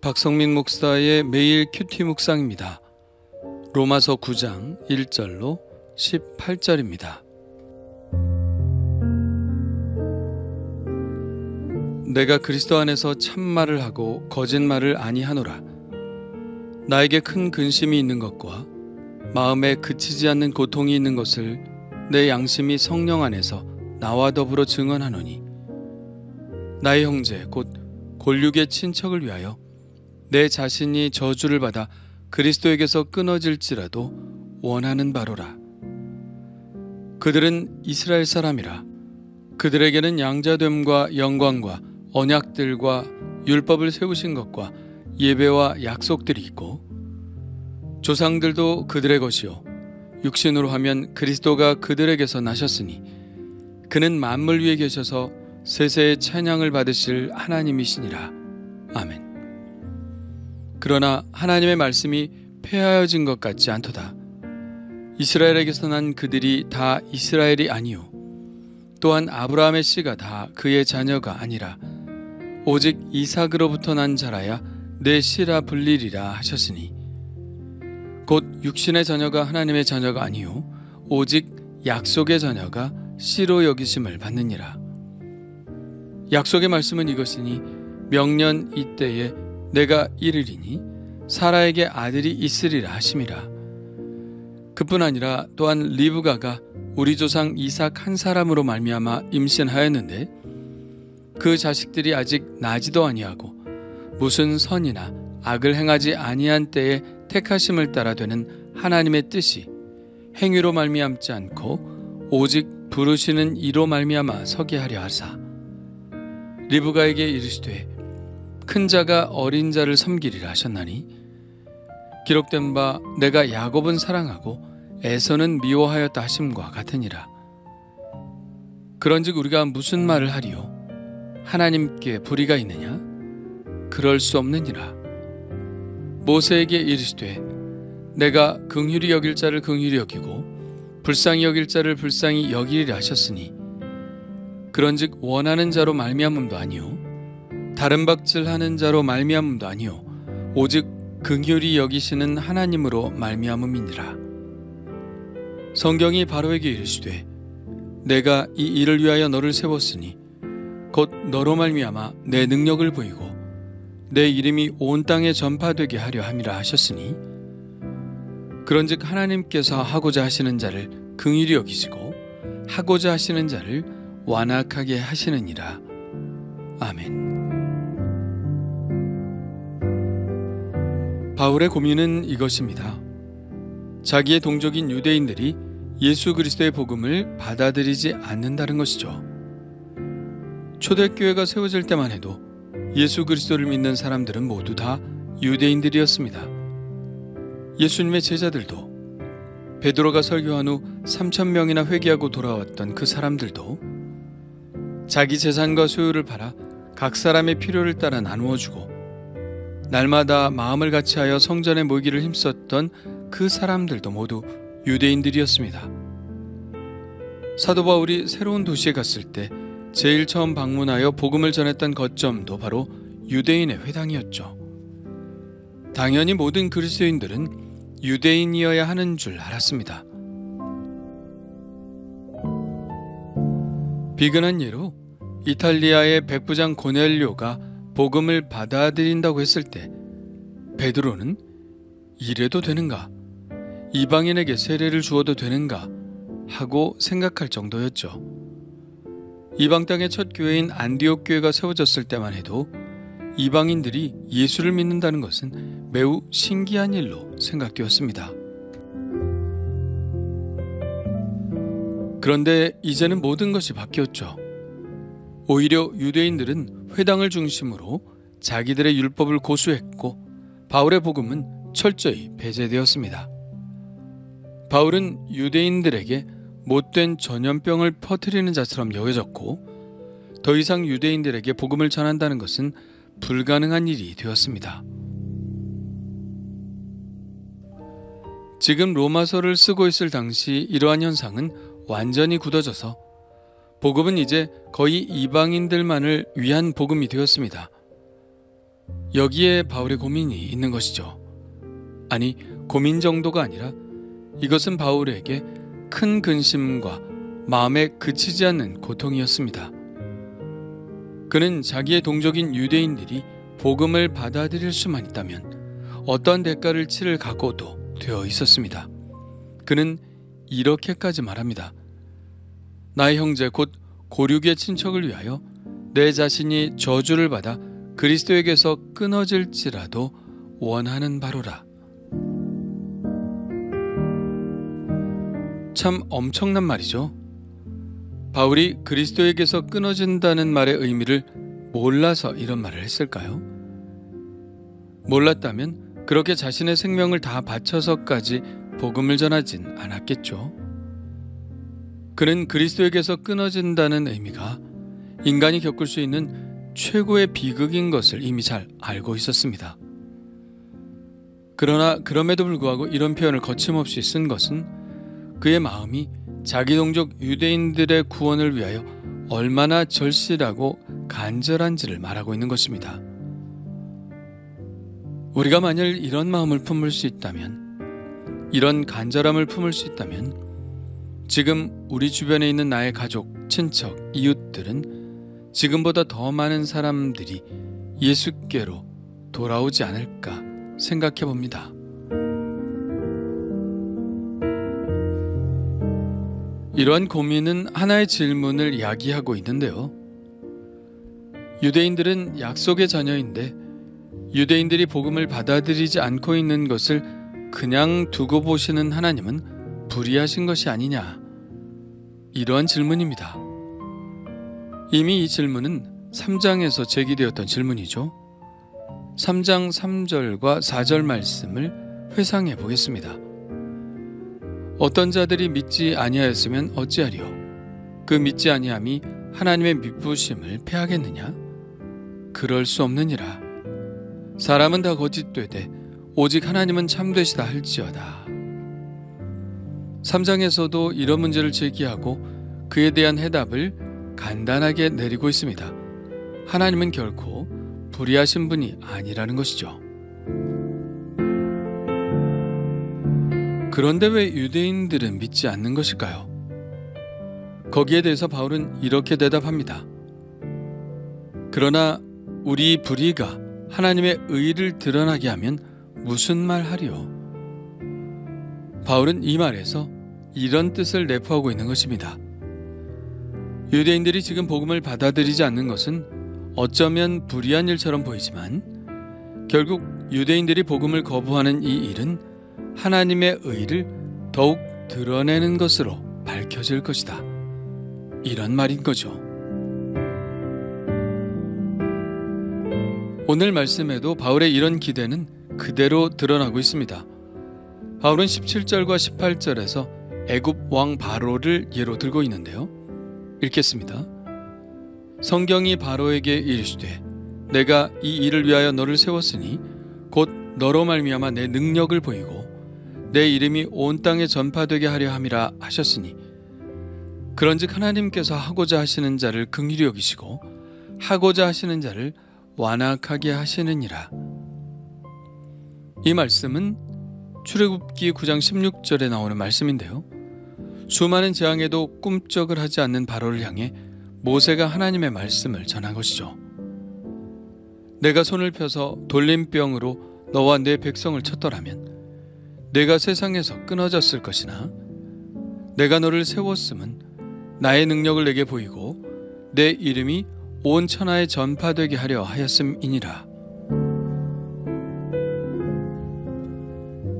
박성민 목사의 매일 큐티 묵상입니다. 로마서 9장 1절로 18절입니다. 내가 그리스도 안에서 참말을 하고 거짓말을 아니하노라. 나에게 큰 근심이 있는 것과 마음에 그치지 않는 고통이 있는 것을 내 양심이 성령 안에서 나와 더불어 증언하노니, 나의 형제 곧 골육의 친척을 위하여 내 자신이 저주를 받아 그리스도에게서 끊어질지라도 원하는 바로라. 그들은 이스라엘 사람이라. 그들에게는 양자됨과 영광과 언약들과 율법을 세우신 것과 예배와 약속들이 있고, 조상들도 그들의 것이요 육신으로 하면 그리스도가 그들에게서 나셨으니 그는 만물 위에 계셔서 세세의 찬양을 받으실 하나님이시니라. 아멘. 그러나 하나님의 말씀이 폐하여진 것 같지 않도다. 이스라엘에게서 난 그들이 다 이스라엘이 아니요 또한 아브라함의 씨가 다 그의 자녀가 아니라 오직 이삭으로부터 난 자라야 내 씨라 불리리라 하셨으니, 곧 육신의 자녀가 하나님의 자녀가 아니요 오직 약속의 자녀가 씨로 여기심을 받느니라. 약속의 말씀은 이것이니, 명년 이때에 내가 이르리니 사라에게 아들이 있으리라 하심이라. 그뿐 아니라 또한 리브가가 우리 조상 이삭 한 사람으로 말미암아 임신하였는데 그 자식들이 아직 나지도 아니하고 무슨 선이나 악을 행하지 아니한 때에 택하심을 따라 되는 하나님의 뜻이 행위로 말미암지 않고 오직 부르시는 이로 말미암아 서게 하려 하사, 리브가에게 이르시되 큰 자가 어린 자를 섬기리라 하셨나니, 기록된 바 내가 야곱은 사랑하고 에서는 미워하였다 하심과 같으니라. 그런즉 우리가 무슨 말을 하리요? 하나님께 불의가 있느냐? 그럴 수 없느니라. 모세에게 이르시되 내가 긍휼히 여길 자를 긍휼히 여기고 불쌍히 여길 자를 불쌍히 여기리라 하셨으니, 그런즉 원하는 자로 말미암음도 아니요 다른 박질하는 자로 말미암음도 아니요 오직 긍휼히 여기시는 하나님으로 말미암음이니라. 성경이 바로에게 이르시되 내가 이 일을 위하여 너를 세웠으니 곧 너로 말미암아 내 능력을 보이고 내 이름이 온 땅에 전파되게 하려 함이라 하셨으니, 그런즉 하나님께서 하고자 하시는 자를 긍휼히 여기시고 하고자 하시는 자를 완악하게 하시느니라. 아멘. 바울의 고민은 이것입니다. 자기의 동족인 유대인들이 예수 그리스도의 복음을 받아들이지 않는다는 것이죠. 초대교회가 세워질 때만 해도 예수 그리스도를 믿는 사람들은 모두 다 유대인들이었습니다. 예수님의 제자들도, 베드로가 설교한 후 3,000명이나 회개하고 돌아왔던 그 사람들도, 자기 재산과 소유를 팔아 각 사람의 필요를 따라 나누어주고 날마다 마음을 같이하여 성전에 모이기를 힘썼던 그 사람들도 모두 유대인들이었습니다. 사도 바울이 새로운 도시에 갔을 때 제일 처음 방문하여 복음을 전했던 거점도 바로 유대인의 회당이었죠. 당연히 모든 그리스도인들은 유대인이어야 하는 줄 알았습니다. 비근한 예로 이탈리아의 백부장 고넬료가 복음을 받아들인다고 했을 때 베드로는 이래도 되는가? 이방인에게 세례를 주어도 되는가? 하고 생각할 정도였죠. 이방 땅의 첫 교회인 안디옥 교회가 세워졌을 때만 해도 이방인들이 예수를 믿는다는 것은 매우 신기한 일로 생각되었습니다. 그런데 이제는 모든 것이 바뀌었죠. 오히려 유대인들은 회당을 중심으로 자기들의 율법을 고수했고 바울의 복음은 철저히 배제되었습니다. 바울은 유대인들에게 못된 전염병을 퍼뜨리는 자처럼 여겨졌고 더 이상 유대인들에게 복음을 전한다는 것은 불가능한 일이 되었습니다. 지금 로마서를 쓰고 있을 당시 이러한 현상은 완전히 굳어져서 복음은 이제 거의 이방인들만을 위한 복음이 되었습니다. 여기에 바울의 고민이 있는 것이죠. 아니, 고민 정도가 아니라 이것은 바울에게 큰 근심과 마음에 그치지 않는 고통이었습니다. 그는 자기의 동족인 유대인들이 복음을 받아들일 수만 있다면 어떠한 대가를 치를 각오도 되어 있었습니다. 그는 이렇게까지 말합니다. 나의 형제 곧 고륙의 친척을 위하여 내 자신이 저주를 받아 그리스도에게서 끊어질지라도 원하는 바로라. 참 엄청난 말이죠. 바울이 그리스도에게서 끊어진다는 말의 의미를 몰라서 이런 말을 했을까요? 몰랐다면 그렇게 자신의 생명을 다 바쳐서까지 복음을 전하진 않았겠죠. 그는 그리스도에게서 끊어진다는 의미가 인간이 겪을 수 있는 최고의 비극인 것을 이미 잘 알고 있었습니다. 그러나 그럼에도 불구하고 이런 표현을 거침없이 쓴 것은 그의 마음이 자기 동족 유대인들의 구원을 위하여 얼마나 절실하고 간절한지를 말하고 있는 것입니다. 우리가 만일 이런 마음을 품을 수 있다면, 이런 간절함을 품을 수 있다면 지금 우리 주변에 있는 나의 가족, 친척, 이웃들은 지금보다 더 많은 사람들이 예수께로 돌아오지 않을까 생각해 봅니다. 이러한 고민은 하나의 질문을 이야기하고 있는데요. 유대인들은 약속의 자녀인데 유대인들이 복음을 받아들이지 않고 있는 것을 그냥 두고 보시는 하나님은 불의하신 것이 아니냐? 이러한 질문입니다. 이미 이 질문은 3장에서 제기되었던 질문이죠. 3장 3절과 4절 말씀을 회상해 보겠습니다. 어떤 자들이 믿지 아니하였으면 어찌하리요? 그 믿지 아니함이 하나님의 미쁘심을 패하겠느냐? 그럴 수 없느니라. 사람은 다 거짓되되 오직 하나님은 참되시다 할지어다. 3장에서도 이런 문제를 제기하고 그에 대한 해답을 간단하게 내리고 있습니다. 하나님은 결코 불의하신 분이 아니라는 것이죠. 그런데 왜 유대인들은 믿지 않는 것일까요? 거기에 대해서 바울은 이렇게 대답합니다. 그러나 우리 불의가 하나님의 의를 드러나게 하면 무슨 말 하리요? 바울은 이 말에서 이런 뜻을 내포하고 있는 것입니다. 유대인들이 지금 복음을 받아들이지 않는 것은 어쩌면 불의한 일처럼 보이지만 결국 유대인들이 복음을 거부하는 이 일은 하나님의 의를 더욱 드러내는 것으로 밝혀질 것이다. 이런 말인 거죠. 오늘 말씀에도 바울의 이런 기대는 그대로 드러나고 있습니다. 바울은 17절과 18절에서 애굽 왕 바로를 예로 들고 있는데요. 읽겠습니다. 성경이 바로에게 이르시되 내가 이 일을 위하여 너를 세웠으니 곧 너로 말미암아 내 능력을 보이고 내 이름이 온 땅에 전파되게 하려 함이라 하셨으니 그런즉 하나님께서 하고자 하시는 자를 긍휼히 여기시고 하고자 하시는 자를 완악하게 하시느니라. 이 말씀은 출애굽기 9장 16절에 나오는 말씀인데요. 수많은 재앙에도 꿈쩍을 하지 않는 바로를 향해 모세가 하나님의 말씀을 전한 것이죠. 내가 손을 펴서 돌림병으로 너와 내 백성을 쳤더라면 내가 세상에서 끊어졌을 것이나 내가 너를 세웠음은 나의 능력을 내게 보이고 내 이름이 온 천하에 전파되게 하려 하였음이니라.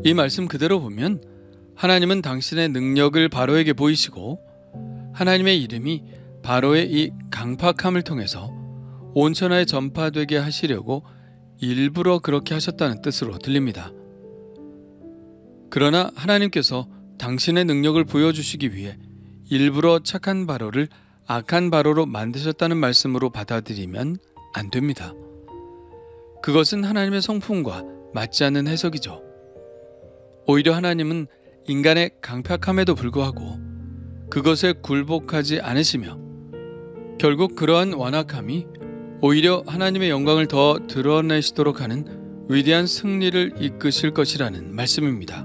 이 말씀 그대로 보면 하나님은 당신의 능력을 바로에게 보이시고 하나님의 이름이 바로의 이 강팍함을 통해서 온 천하에 전파되게 하시려고 일부러 그렇게 하셨다는 뜻으로 들립니다. 그러나 하나님께서 당신의 능력을 보여주시기 위해 일부러 착한 바로를 악한 바로로 만드셨다는 말씀으로 받아들이면 안 됩니다. 그것은 하나님의 성품과 맞지 않는 해석이죠. 오히려 하나님은 인간의 강팍함에도 불구하고 그것에 굴복하지 않으시며 결국 그러한 완악함이 오히려 하나님의 영광을 더 드러내시도록 하는 위대한 승리를 이끄실 것이라는 말씀입니다.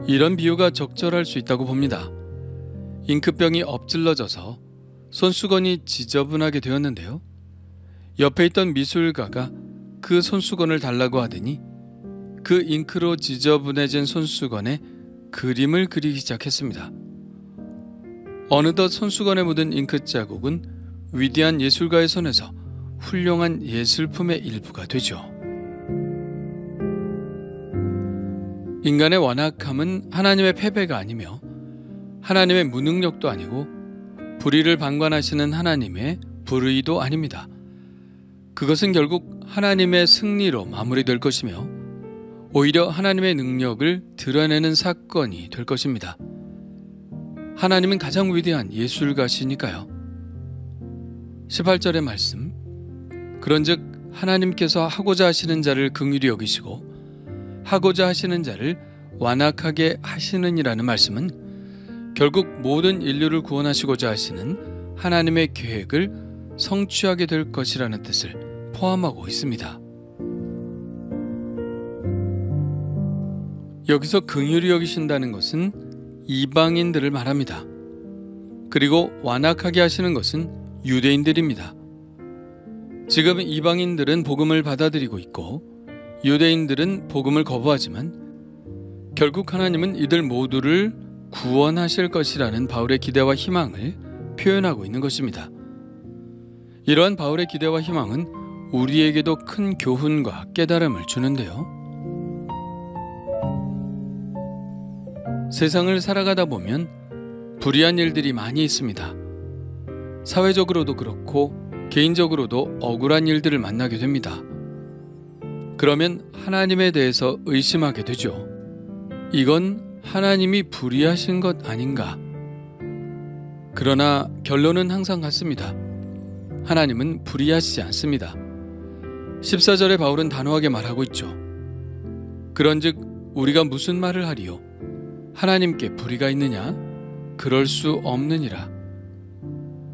이런 비유가 적절할 수 있다고 봅니다. 잉크병이 엎질러져서 손수건이 지저분하게 되었는데요. 옆에 있던 미술가가 그 손수건을 달라고 하더니 그 잉크로 지저분해진 손수건에 그림을 그리기 시작했습니다. 어느덧 손수건에 묻은 잉크 자국은 위대한 예술가의 손에서 훌륭한 예술품의 일부가 되죠. 인간의 완악함은 하나님의 패배가 아니며 하나님의 무능력도 아니고 불의를 방관하시는 하나님의 불의도 아닙니다. 그것은 결국 하나님의 승리로 마무리될 것이며 오히려 하나님의 능력을 드러내는 사건이 될 것입니다. 하나님은 가장 위대한 예술가시니까요. 18절의 말씀, 그런즉 하나님께서 하고자 하시는 자를 긍휼히 여기시고 하고자 하시는 자를 완악하게 하시느니라는 말씀은 결국 모든 인류를 구원하시고자 하시는 하나님의 계획을 성취하게 될 것이라는 뜻을 포함하고 있습니다. 여기서 긍휼히 여기신다는 것은 이방인들을 말합니다. 그리고 완악하게 하시는 것은 유대인들입니다. 지금 이방인들은 복음을 받아들이고 있고 유대인들은 복음을 거부하지만 결국 하나님은 이들 모두를 구원하실 것이라는 바울의 기대와 희망을 표현하고 있는 것입니다. 이러한 바울의 기대와 희망은 우리에게도 큰 교훈과 깨달음을 주는데요. 세상을 살아가다 보면 불의한 일들이 많이 있습니다. 사회적으로도 그렇고 개인적으로도 억울한 일들을 만나게 됩니다. 그러면 하나님에 대해서 의심하게 되죠. 이건 하나님이 불의하신 것 아닌가? 그러나 결론은 항상 같습니다. 하나님은 불의하시지 않습니다. 14절에 바울은 단호하게 말하고 있죠. 그런즉 우리가 무슨 말을 하리요? 하나님께 불의가 있느냐? 그럴 수 없느니라.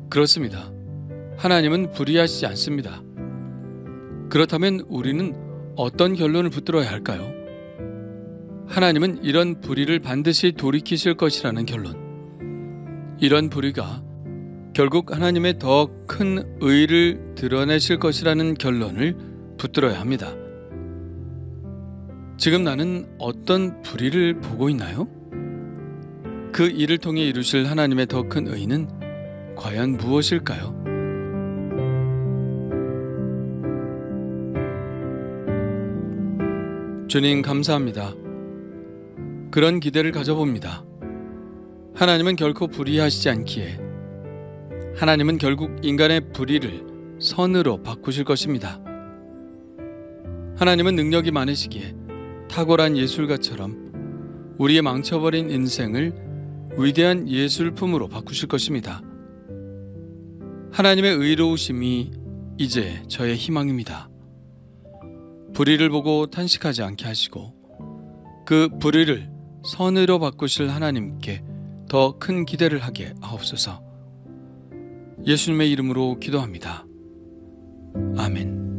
그렇습니다. 하나님은 불의하시지 않습니다. 그렇다면 우리는 어떤 결론을 붙들어야 할까요? 하나님은 이런 불의를 반드시 돌이키실 것이라는 결론. 이런 불의가 결국 하나님의 더 큰 의를 드러내실 것이라는 결론을 붙들어야 합니다. 지금 나는 어떤 불의를 보고 있나요? 그 일을 통해 이루실 하나님의 더 큰 의는 과연 무엇일까요? 주님 감사합니다. 그런 기대를 가져봅니다. 하나님은 결코 불의하시지 않기에 하나님은 결국 인간의 불의를 선으로 바꾸실 것입니다. 하나님은 능력이 많으시기에 탁월한 예술가처럼 우리의 망쳐버린 인생을 위대한 예술품으로 바꾸실 것입니다. 하나님의 의로우심이 이제 저의 희망입니다. 불의를 보고 탄식하지 않게 하시고 그 불의를 선으로 바꾸실 하나님께 더 큰 기대를 하게 하옵소서. 예수님의 이름으로 기도합니다. 아멘.